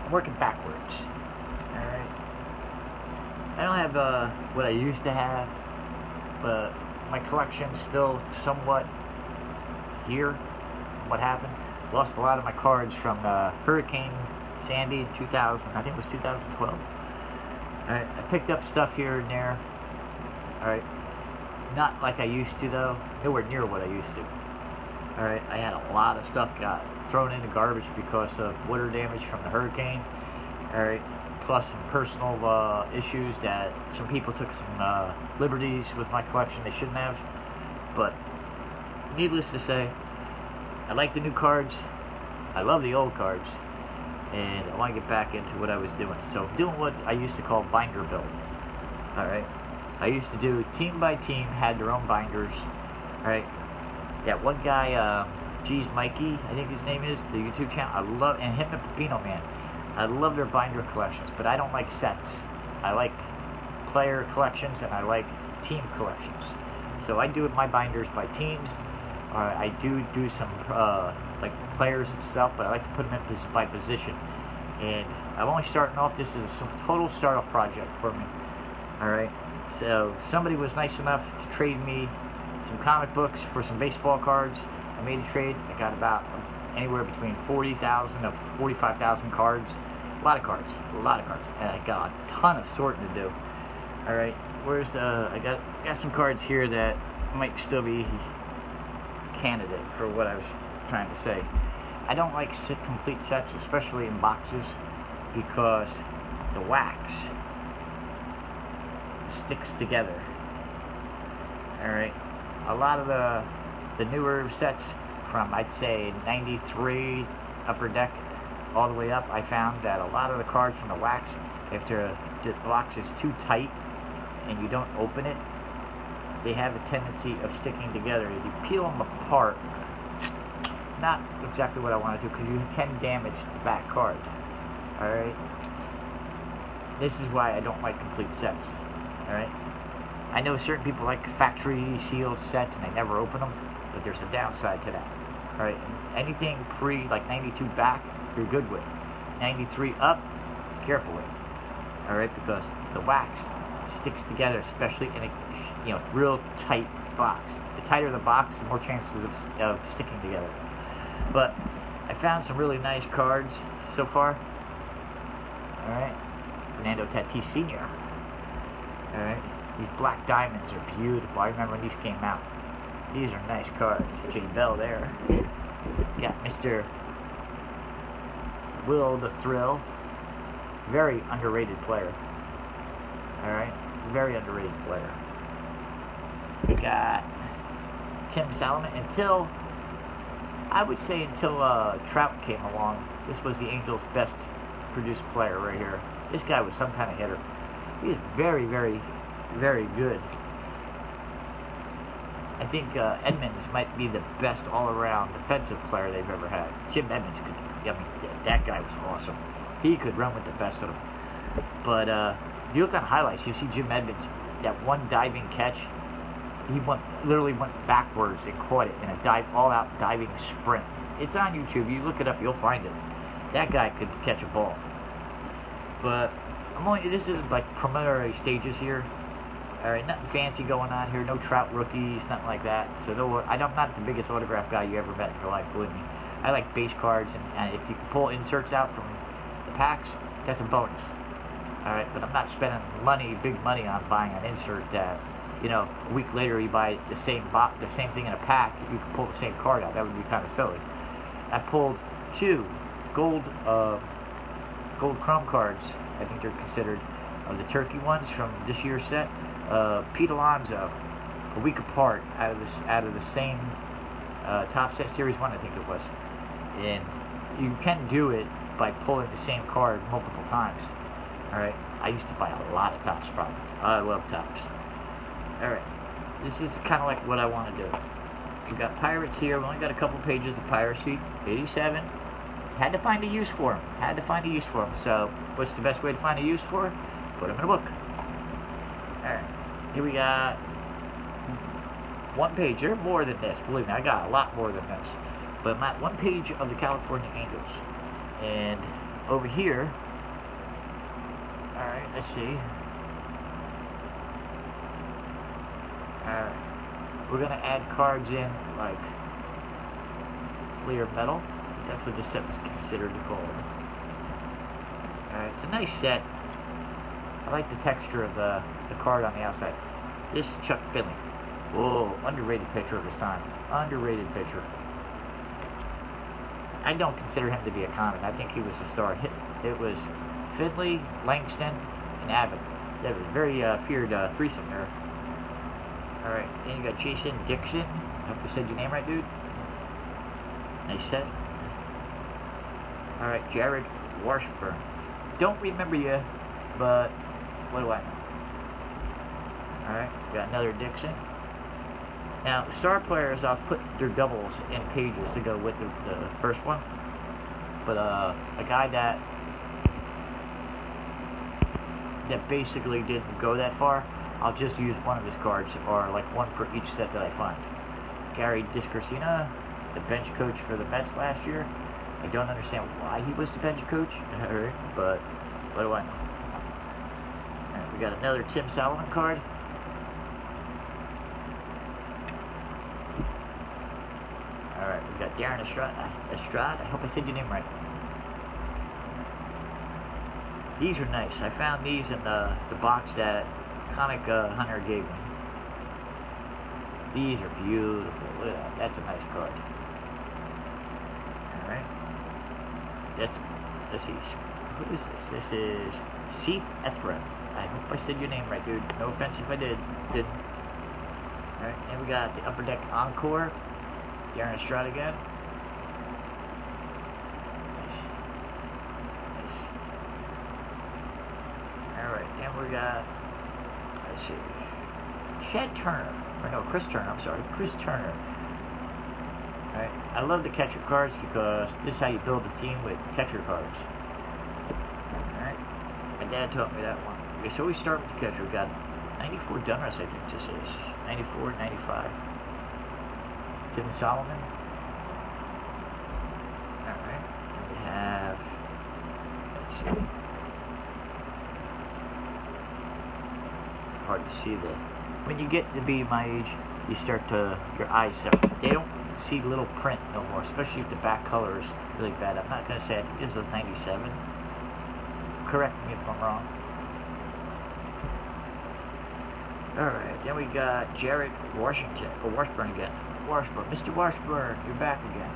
I'm working backwards. Alright. I don't have what I used to have, but my collection's still somewhat here. What happened? Lost a lot of my cards from Hurricane Sandy in 2000. I think it was 2012. Alright, I picked up stuff here and there. Alright. Not like I used to, though. Nowhere near what I used to. Alright, I had a lot of stuff got thrown into garbage because of water damage from the hurricane. Alright, plus some personal issues that some people took some liberties with my collection they shouldn't have. But, needless to say, I like the new cards. I love the old cards. And I want to get back into what I was doing. So, doing what I used to call binder build. Alright. I used to do team by team, had their own binders. Alright. Yeah, one guy, Geez Mikey, I think his name is, the YouTube channel. I love, and him and Pepino Man. I love their binder collections, but I don't like sets. I like player collections and I like team collections. So I do my binders by teams. I do some like players itself, but I like to put them in by position. And I'm only starting off. This is a total start-off project for me. All right. So somebody was nice enough to trade me some comic books for some baseball cards. I made a trade. I got about anywhere between 40,000 to 45,000 cards. A lot of cards. And I got a ton of sorting to do. All right. Where's I got some cards here that might still be candidate for what I was trying to say. I don't like complete sets, especially in boxes, because the wax sticks together. Alright. A lot of the newer sets from, I'd say, 93 Upper Deck all the way up, I found that a lot of the cards from the wax, if the box is too tight and you don't open it, they have a tendency of sticking together. As you peel them apart, not exactly what I want to do, because you can damage the back card. Alright? This is why I don't like complete sets. Alright? I know certain people like factory sealed sets and they never open them, but there's a downside to that. Alright? Anything like 92 back, you're good with. 93 up, careful with. Alright? Because the wax sticks together, especially in a real tight box. The tighter the box, the more chances of sticking together. But I found some really nice cards so far. Alright. Fernando Tatis Sr. Alright. These black diamonds are beautiful. I remember when these came out. These are nice cards. J. Bell there. Got Mr. Will the Thrill. Very underrated player. Alright. Very underrated player. We got Tim Salomon. I would say until Trout came along, this was the Angels' best produced player right here. This guy was some kind of hitter. He is very, very, very good. I think Edmonds might be the best all-around defensive player they've ever had. Jim Edmonds that guy was awesome. He could run with the best of them. But if you look on highlights, you see Jim Edmonds, that one diving catch. He literally went backwards and caught it in a all-out diving sprint. It's on YouTube. You look it up, you'll find it. That guy could catch a ball. But this is like preliminary stages here. All right, nothing fancy going on here. No Trout rookies, nothing like that. So I'm not the biggest autograph guy you ever met in your life, believe me. I like base cards, and if you can pull inserts out from the packs, that's a bonus. All right, but I'm not spending big money on buying an insert that, a week later you buy the same thing in a pack. You can pull the same card out. That would be kind of silly. I pulled 2 gold chrome cards. I think they're considered the turkey ones from this year's set. Pete Alonso, a week apart, out of the same Top Set Series 1, I think it was. And you can do it by pulling the same card multiple times. Alright, I used to buy a lot of Topps products. I love Topps. Alright, this is kind of like what I want to do. We've got Pirates here. We only got a couple pages of piracy. 87. Had to find a use for them. So, what's the best way to find a use for it? Put them in a book. Alright, here we got one page. There are more than this. Believe me, I got a lot more than this. But I'm at one page of the California Angels. And over here, alright, let's see. Alright, we're gonna add cards in like Fleer Metal. That's what this set was considered called. Alright, it's a nice set. I like the texture of the card on the outside. This is Chuck Finley. Whoa, underrated pitcher of his time. Underrated pitcher. I don't consider him to be a common. I think he was a star. It was Finley, Langston, and Abbott. That was a very feared threesome there. Alright, then you got Jason Dixon. I hope I said your name right, dude. Nice set. Alright, Jared Washburn. Don't remember you, but what do I know? Alright, got another Dixon. Now, star players, I'll put their doubles in pages to go with the first one. But a guy that basically didn't go that far, I'll just use one of his cards, or like one for each set that I find. Gary Discorsina, the bench coach for the Mets last year. I don't understand why he was the bench coach, but what do I know? Alright, we got another Tim Solomon card. Alright, we got Darren Estrada. I hope I said your name right. These are nice. I found these in the box that Comic Hunter gave me. These are beautiful. Look at that. That's a nice card. Alright. Let's see. Who is this? This is Seth Etherin. I hope I said your name right, dude. No offense if I didn't. Alright, and we got the Upper Deck Encore. Darren Estrada again. Nice. Alright, and we got, let's see, Chad Turner. Or no, Chris Turner, I'm sorry. Chris Turner. Alright, I love the catcher cards because this is how you build a team with catcher cards. Alright, my dad taught me that one. Okay, so we start with the catcher. We got 94 Dunras, I think this is. 94, 95. Tim Solomon. Alright. We have, let's see. Hard to see that. When you get to be my age, you start to, your eyes separate. They don't see little print no more, especially if the back color is really bad. I'm not going to say, I think this is 97. Correct me if I'm wrong. Alright, then we got Jared Washburn again. Washburn, Mr. Washburn, you're back again.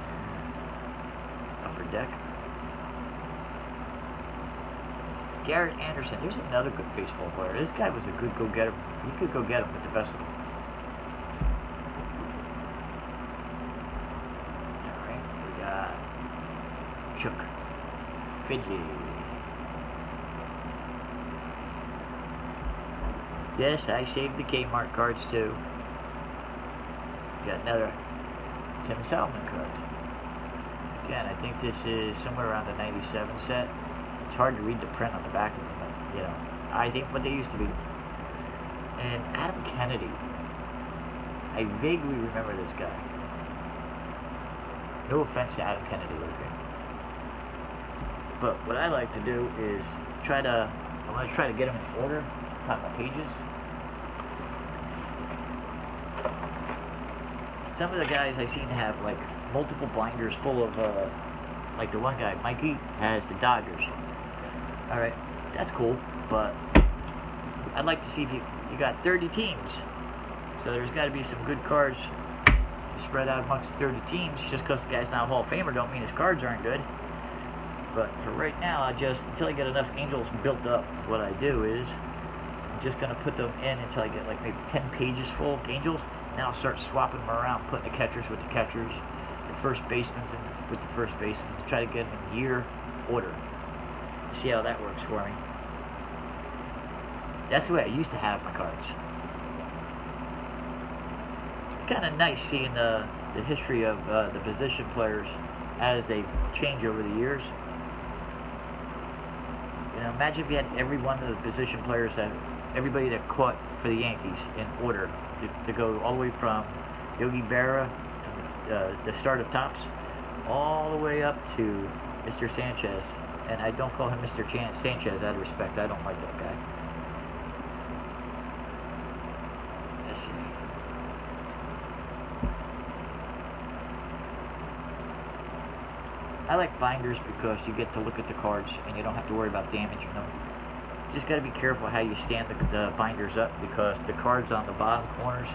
Upper Deck. Garrett Anderson, there's another good baseball player. This guy was a good go-getter. You could go get him with the best of them. Alright, we got Chuck Finley. Yes, I saved the Kmart cards too. Got another Tim Solomon card. Again, I think this is somewhere around the 97 set. It's hard to read the print on the back of them, but, you know, I think what they used to be. And Adam Kennedy. I vaguely remember this guy. No offense to Adam Kennedy, okay? But what I like to do is I'm going to try to get them in order, find my pages. Some of the guys I seem to have like multiple binders full of, like the one guy, Mikey, has the Dodgers. Alright, that's cool, but I'd like to see if you got 30 teams. So there's got to be some good cards spread out amongst 30 teams. Just because the guy's not a Hall of Famer don't mean his cards aren't good. But for right now, until I get enough Angels built up, what I do is I'm just going to put them in until I get like maybe 10 pages full of Angels. Then I'll start swapping them around, putting the catchers with the catchers, the first basemen with the first basemen, to try to get them in year order. See how that works for me. That's the way I used to have my cards. It's kind of nice seeing the history of the position players as they change over the years. You know, imagine if you had every one of the position players, everybody that caught for the Yankees in order to go all the way from Yogi Berra, from the start of Topps, all the way up to Mr. Sanchez And I don't call him Mr. Sanchez out of respect. I don't like that guy. Let's see. I like binders because you get to look at the cards and you don't have to worry about damaging them. Just got to be careful how you stand the binders up, because the cards on the bottom corners,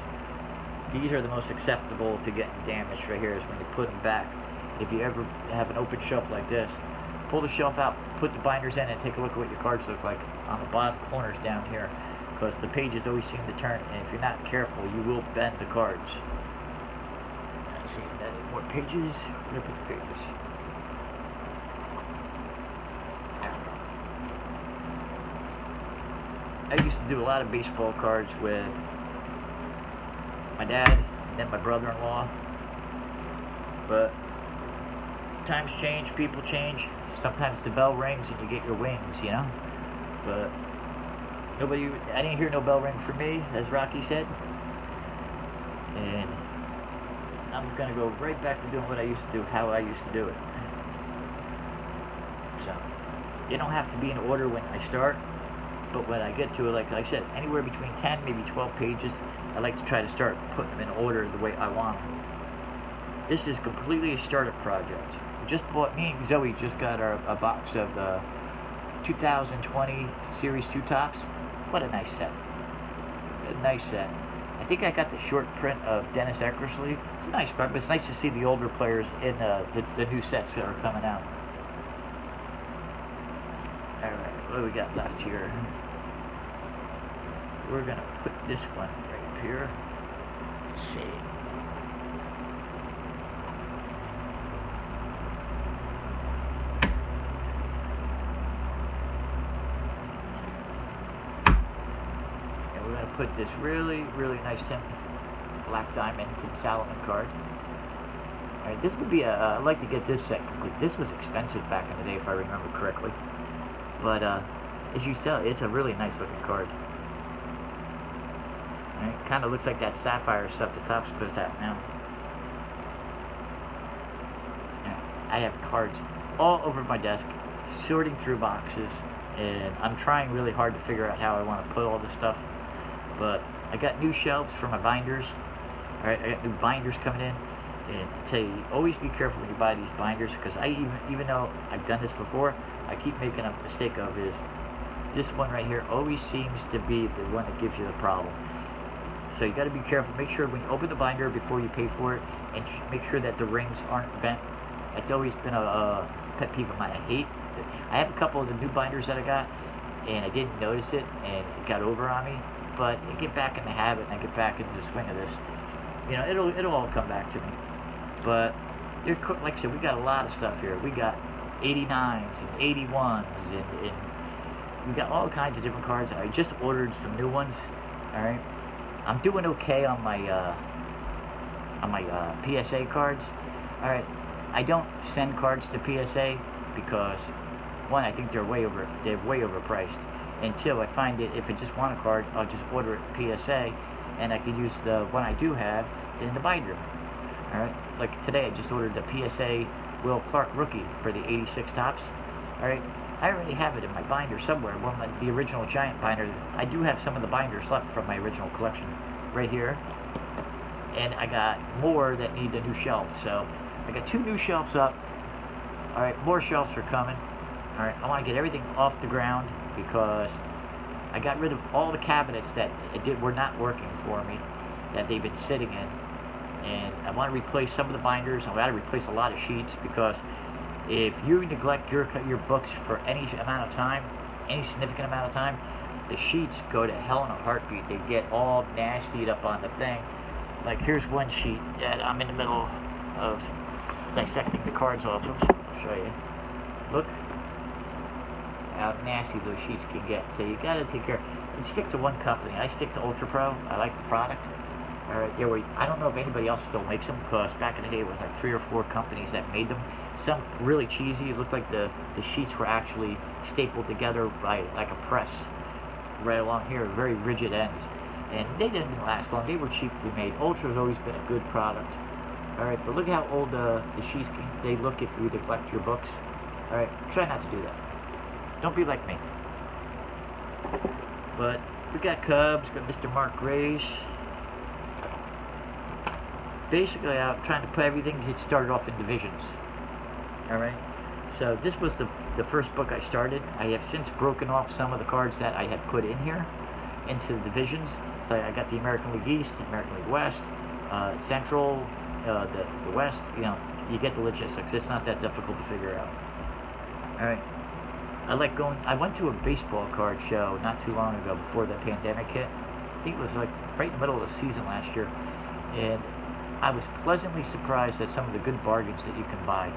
these are the most acceptable to getting damaged right here, is when you put them back. If you ever have an open shelf like this, pull the shelf out, put the binders in, and take a look at what your cards look like on the bottom corners down here, because the pages always seem to turn, and if you're not careful, you will bend the cards. Let's see, more pages. Where did I put the pages? I used to do a lot of baseball cards with my dad, then my brother-in-law, but times change, people change. Sometimes the bell rings and you get your wings, you know. But I didn't hear no bell ring for me, as Rocky said. And I'm gonna go right back to doing what I used to do, how I used to do it. So you don't have to be in order when I start, but when I get to it, like I said, anywhere between 10, maybe 12 pages, I like to try to start putting them in order the way I want them. This is completely a startup project. Me and Zoe just got a box of the 2020 Series 2 Topps. What a nice set. A nice set. I think I got the short print of Dennis Eckersley. It's a nice card, but it's nice to see the older players in the new sets that are coming out. Alright, what do we got left here? We're going to put this one right up here. Let's see. And we're going to put this really, really nice Black Diamond Tim Salomon card. Alright, this would be I'd like to get this set complete. This was expensive back in the day, if I remember correctly. But, as you tell, it's a really nice looking card. It kind of looks like that sapphire stuff the Topps puts out now. I have cards all over my desk, sorting through boxes, and I'm trying really hard to figure out how I want to put all this stuff. But I got new shelves for my binders. Alright, I got new binders coming in. And I tell you, always be careful when you buy these binders, because even though I've done this before, I keep making a mistake of is this one right here always seems to be the one that gives you the problem. So you got to be careful. Make sure when you open the binder before you pay for it, and make sure that the rings aren't bent. That's always been a pet peeve of mine. I have a couple of the new binders that I got, and I didn't notice it, and it got over on me. But I get back in the habit, and I get back into the swing of this. You know, it'll all come back to me. But like I said, we got a lot of stuff here. We got 89s and 81s, and we got all kinds of different cards. I just ordered some new ones. All right. I'm doing okay on my PSA cards. All right, I don't send cards to PSA because, one, I think they're way overpriced, and two, I find that if I just want a card, I'll just order it PSA, and I could use the one I do have in the binder. All right, like today, I just ordered the PSA Will Clark rookie for the 86 Topps. All right. I already have it in my binder somewhere. The original giant binder. I do have some of the binders left from my original collection right here. And I got more that need a new shelf. So I got 2 new shelves up. Alright, more shelves are coming. Alright, I want to get everything off the ground because I got rid of all the cabinets that were not working for me, that they've been sitting in. And I want to replace some of the binders. I want to replace a lot of sheets, because if you neglect your books for any amount of time, any significant amount of time, the sheets go to hell in a heartbeat. They get all nastied up on the thing. Like, here's one sheet that I'm in the middle of dissecting the cards off of. I'll show you. Look how nasty those sheets can get. So you gotta take care. And stick to one company. I stick to Ultra Pro. I like the product. Alright, yeah, I don't know if anybody else still makes them, because back in the day it was like 3 or 4 companies that made them. Some really cheesy. It looked like the sheets were actually stapled together by like a press right along here, very rigid ends. And they didn't last long. They were cheaply made. Ultra's always been a good product. Alright, but look how old the sheets they look if you neglect your books. Alright, try not to do that. Don't be like me. But we got Cubs, got Mr. Mark Grace. Basically, I'm trying to put everything that started off in divisions. Alright? So this was the first book I started. I have since broken off some of the cards that I had put in here into the divisions. So I got the American League East, American League West, Central, the West. You know, you get the logistics. It's not that difficult to figure out. Alright. I went to a baseball card show not too long ago before the pandemic hit. I think it was like right in the middle of the season last year. And I was pleasantly surprised at some of the good bargains that you can buy.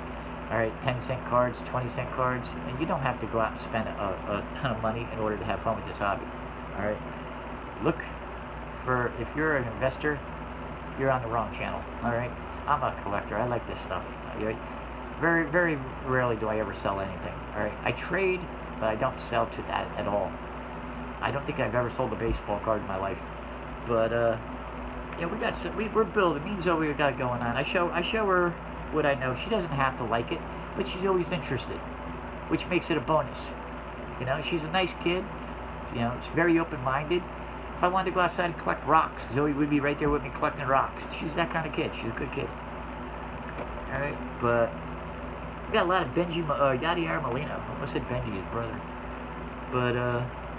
Alright, 10-cent cards, 20-cent cards, and you don't have to go out and spend a ton of money in order to have fun with this hobby. Alright, look for, if you're an investor, you're on the wrong channel. Alright, I'm a collector. I like this stuff. Very, very rarely do I ever sell anything. Alright, I trade, but I don't sell to that at all. I don't think I've ever sold a baseball card in my life. But, yeah, we're building. Me and Zoe got it going on. I show her what I know. She doesn't have to like it, but she's always interested, which makes it a bonus. You know, she's a nice kid. You know, she's very open-minded. If I wanted to go outside and collect rocks, Zoe would be right there with me collecting rocks. She's that kind of kid. She's a good kid. All right, but we got a lot of Yadier Molina. I almost said Benji, his brother. But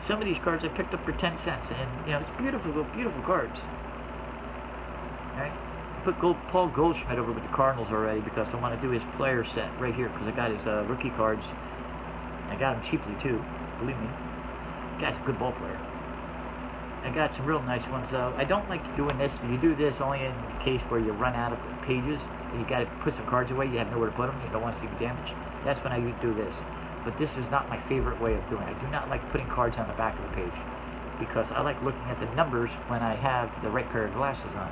some of these cards I picked up for 10 cents, and you know, it's beautiful, beautiful cards. All right. Put Paul Goldschmidt over with the Cardinals already because I want to do his player set right here because I got his rookie cards. I got him cheaply too, believe me. Guy's a good ball player. I got some real nice ones though. I don't like doing this. You do this only in the case where you run out of pages and you got to put some cards away. You have nowhere to put them. You don't want to see them damaged. That's when I do this. But this is not my favorite way of doing it. I do not like putting cards on the back of the page because I like looking at the numbers when I have the right pair of glasses on.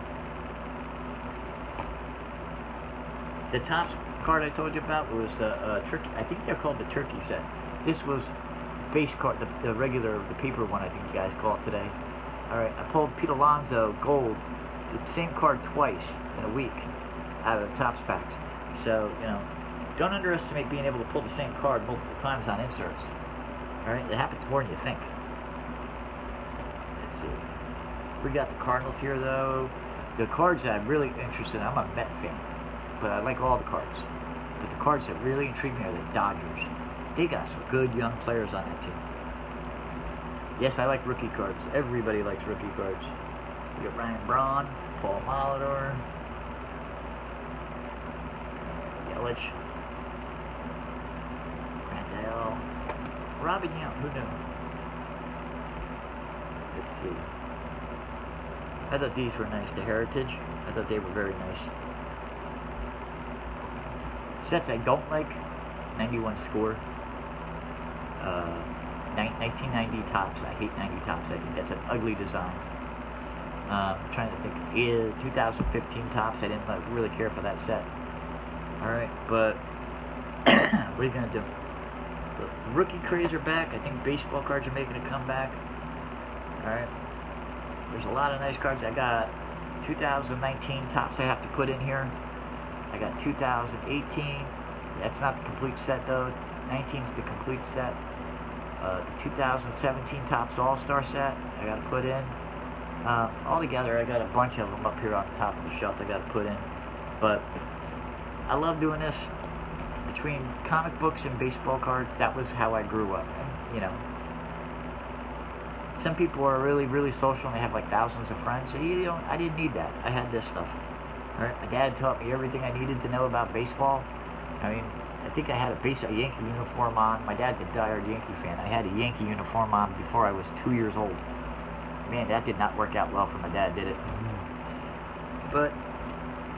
The top card I told you about was the turkey. I think they're called the turkey set. This was base card, the regular, the paper one. I think you guys call it today. All right, I pulled Pete Alonso gold, the same card twice in a week out of the Topps packs. So you know, don't underestimate being able to pull the same card multiple times on inserts. All right, it happens more than you think. Let's see. We got the Cardinals here though. The cards that I'm really interested in. I'm a Met fan. But I like all the cards. But the cards that really intrigue me are the Dodgers. They got some good young players on that team. Yes, I like rookie cards. Everybody likes rookie cards. We got Ryan Braun, Paul Molitor, Yelich, Randall, Robin Young. Who knew? Let's see. I thought these were nice. The Heritage. I thought they were very nice. Sets I don't like, 91 score, 1990 Topps. I hate 90 Topps. I think that's an ugly design. I'm trying to think, 2015 Topps. I didn't really care for that set. Alright, but what are you going to do? The rookie craze are back. I think baseball cards are making a comeback. Alright, there's a lot of nice cards. I got 2019 Topps I have to put in here. I got 2018. That's not the complete set though. 19 is the complete set. The 2017 Topps All-Star set I got to put in. Altogether, I got a bunch of them up here on the top of the shelf I got to put in. But I love doing this. Between comic books and baseball cards, that was how I grew up. And, you know, some people are really, really social and they have like thousands of friends. So you don't, I didn't need that. I had this stuff. Right? My dad taught me everything I needed to know about baseball. I mean, I think I had a Yankee uniform on. My dad's a diehard Yankee fan. I had a Yankee uniform on before I was 2 years old. Man, that did not work out well for my dad, did it? But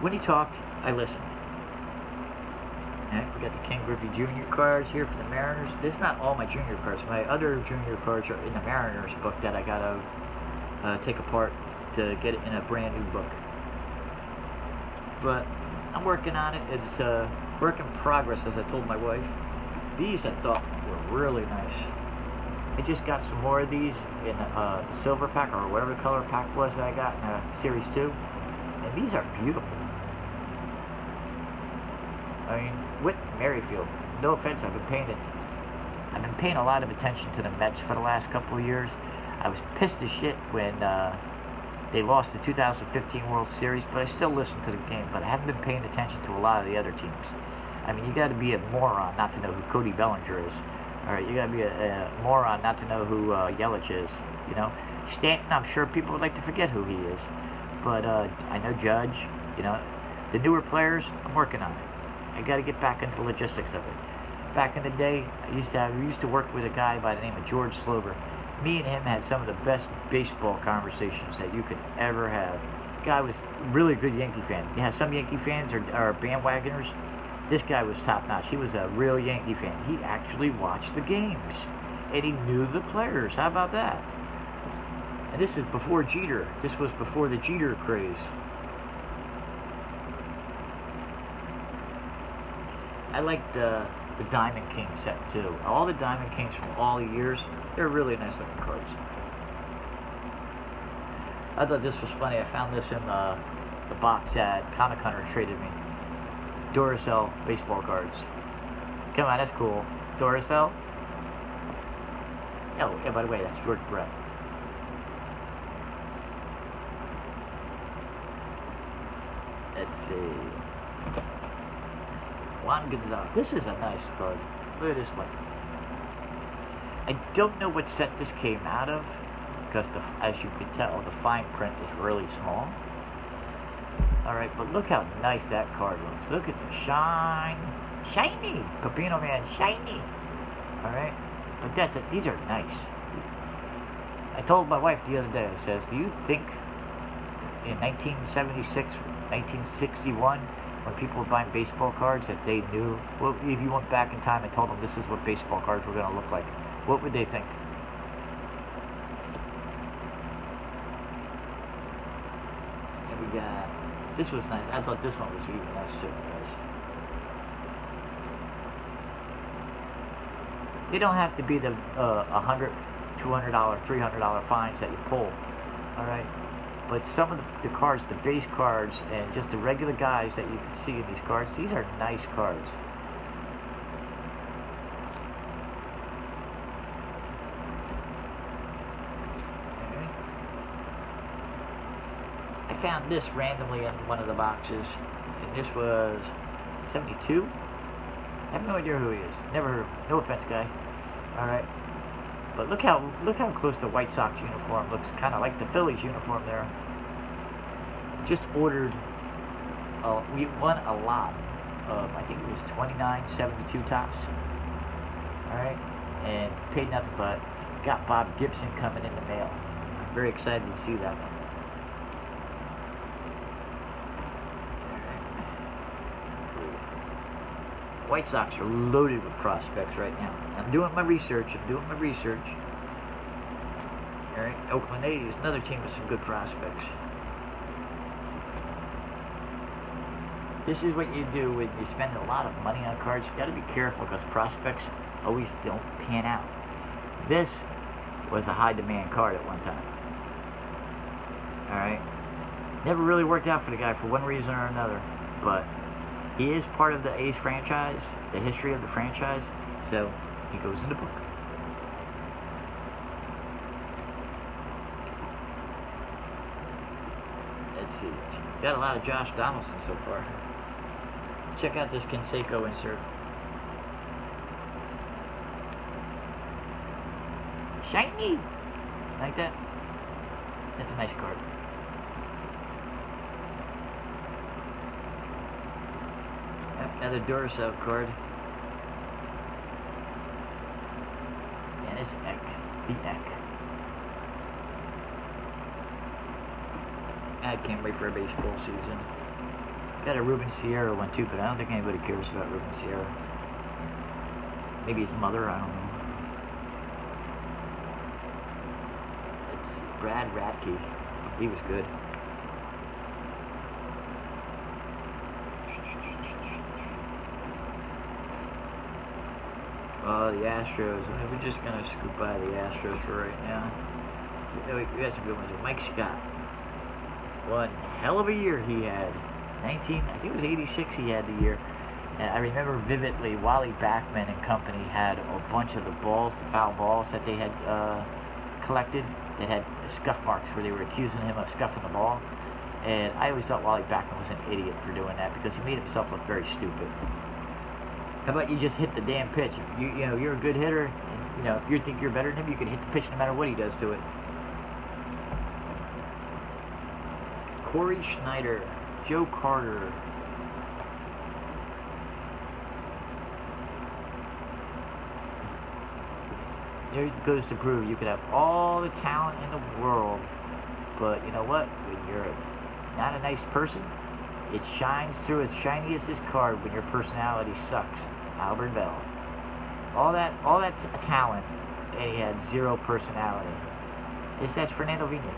when he talked, I listened. And we got the Ken Griffey Jr. cards here for the Mariners. This is not all my junior cards. My other junior cards are in the Mariners book that I gotta take apart to get it in a brand new book. But I'm working on it. It's a work in progress, as I told my wife. These I thought were really nice. I just got some more of these in the silver pack, or whatever the color pack was that I got in Series 2. And these are beautiful. I mean, Whit Merrifield. No offense, I've I've been paying a lot of attention to the Mets for the last couple of years. I was pissed as shit when they lost the 2015 World Series, but I still listen to the game. But I haven't been paying attention to a lot of the other teams. I mean, you got to be a moron not to know who Cody Bellinger is. All right, you got to be a moron not to know who Yelich is. You know, Stanton, I'm sure people would like to forget who he is. But I know Judge. You know, the newer players, I'm working on it. I got to get back into the logistics of it. Back in the day, we used to work with a guy by the name of George Slober. Me and him had some of the best baseball conversations that you could ever have. The guy was a really good Yankee fan. Yeah, some Yankee fans are bandwagoners. This guy was top-notch. He was a real Yankee fan. He actually watched the games. And he knew the players. How about that? And this is before Jeter. This was before the Jeter craze. I like the Diamond King set, too. All the Diamond Kings from all the years, they're really nice-looking cards. I thought this was funny. I found this in the box at Comic Hunter traded me. Duracell baseball cards. Come on, that's cool. Duracell? Oh, yeah, by the way, that's George Brett. Let's see. Juan Gonzalez. This is a nice card. Look at this one. I don't know what set this came out of, because as you can tell, the fine print is really small. Alright, but look how nice that card looks. Look at the shine. Shiny! Pepino Man, shiny! Alright? But that's it. These are nice. I told my wife the other day, I says, do you think in 1976, 1961, when people were buying baseball cards that they knew, well, if you went back in time and told them this is what baseball cards were going to look like, what would they think? And we got... This was nice. I thought this one was even nice too, guys. They don't have to be the $100, $200, $300 fines that you pull. All right, but some of the cards, the base cards, and just the regular guys that you can see in these cards, these are nice cards. I found this randomly in one of the boxes, and this was 72. I have no idea who he is. Never heard of him. No offense, guy. All right, but look how close the White Sox uniform looks. Kind of like the Phillies uniform there. Just ordered. We won a lot. I think it was 29.72 tops. All right, and paid nothing, but got Bob Gibson coming in the mail. I'm very excited to see that one. White Sox are loaded with prospects right now. I'm doing my research. All right, Oakland A's, another team with some good prospects. This is what you do when you spend a lot of money on cards. You got to be careful because prospects always don't pan out. This was a high demand card at one time. All right, never really worked out for the guy for one reason or another, but he is part of the A's franchise, the history of the franchise, so he goes in the book. Let's see. Got a lot of Josh Donaldson so far. Check out this Canseco insert. Shiny! Like that? That's a nice card. Another Duracell card. And it's Eck. The Eck. I can't wait for a baseball season. Got a Ruben Sierra one too, but I don't think anybody cares about Ruben Sierra. Maybe his mother, I don't know. Let's see. Brad Radke. He was good. The Astros. We're just going to scoop by the Astros for right now. We got some good ones. Mike Scott. One hell of a year he had. I think it was 86 he had the year. And I remember vividly, Wally Backman and company had a bunch of the balls, the foul balls that they had collected that had scuff marks where they were accusing him of scuffing the ball. And I always thought Wally Backman was an idiot for doing that because he made himself look very stupid. How about you just hit the damn pitch? If you're a good hitter, and, if you think you're better than him, you can hit the pitch no matter what he does to it. Corey Schneider, Joe Carter. There it goes to prove you could have all the talent in the world, but you know what? When you're not a nice person, it shines through as shiny as this card when your personality sucks. Albert Bell. All that talent, and he had zero personality. That's Fernando Vina.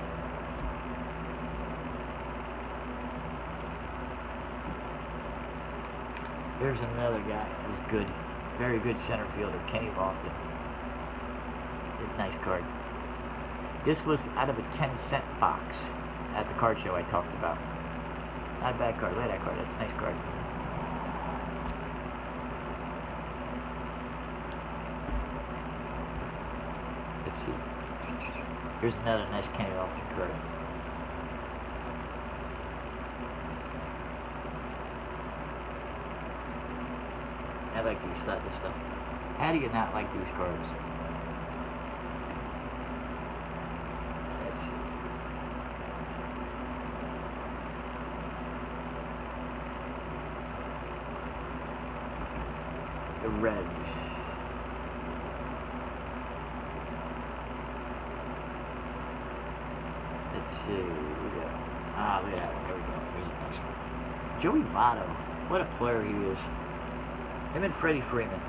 There's another guy who's good. Very good center fielder, Kenny Lofton. Nice card. This was out of a 10-cent box at the card show I talked about. Not a bad card. Look at that card. That's a nice card. Let's see. Here's another nice Kenny Lofton card. I like this stuff. How do you not like these cards? Let's see. The Reds. Let's see. Look at that one. There we go. Here's a nice one. Joey Votto. What a player he is. Him and Freddie Freeman.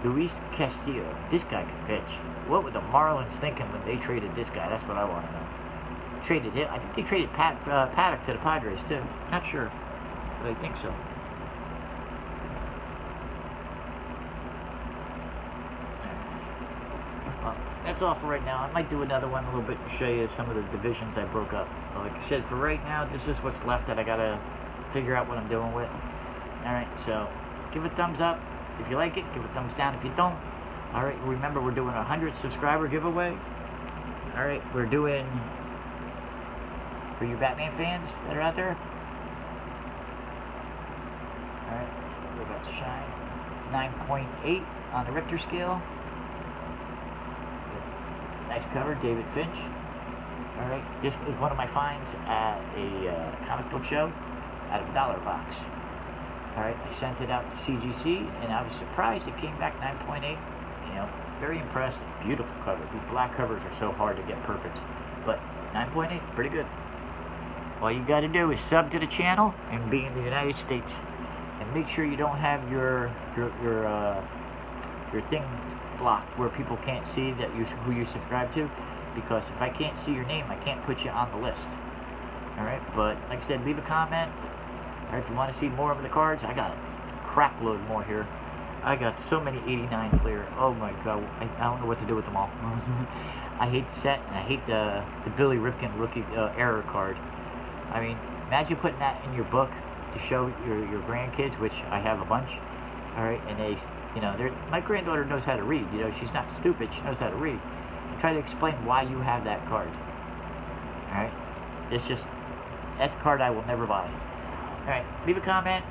Luis Castillo. This guy can pitch. What were the Marlins thinking when they traded this guy? That's what I want to know. Traded him. I think they traded Paddock to the Padres too. Not sure, but I think so. Well, that's all for right now. I might do another one a little bit and show you some of the divisions I broke up. But like I said, for right now, this is what's left that I gotta figure out what I'm doing with. Alright, so give a thumbs up if you like it, give a thumbs down if you don't. Alright, remember we're doing a 100 subscriber giveaway. Alright, we're doing, for you Batman fans that are out there. Alright, we're about to shine. 9.8 on the Richter scale. Nice cover, David Finch. Alright, this was one of my finds at a comic book show out of a $1 box. Alright, I sent it out to CGC and I was surprised it came back 9.8. Very impressed. Beautiful cover. These black covers are so hard to get perfect. But 9.8, pretty good. All you got to do is sub to the channel and be in the United States. And make sure you don't have your thing blocked where people can't see that who you subscribe to. Because if I can't see your name, I can't put you on the list. Alright, but like I said, leave a comment. Alright, if you want to see more of the cards, I got a crap load more here. I got so many 89 Fleer. Oh my god, I don't know what to do with them all. I hate the set, and I hate the Billy Ripken rookie error card. I mean, imagine putting that in your book to show your grandkids, which I have a bunch. Alright, and they, my granddaughter knows how to read. She's not stupid, she knows how to read. And try to explain why you have that card. Alright, that's a card I will never buy. Alright, leave a comment,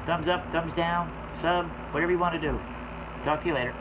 thumbs up, thumbs down, sub, whatever you want to do. Talk to you later.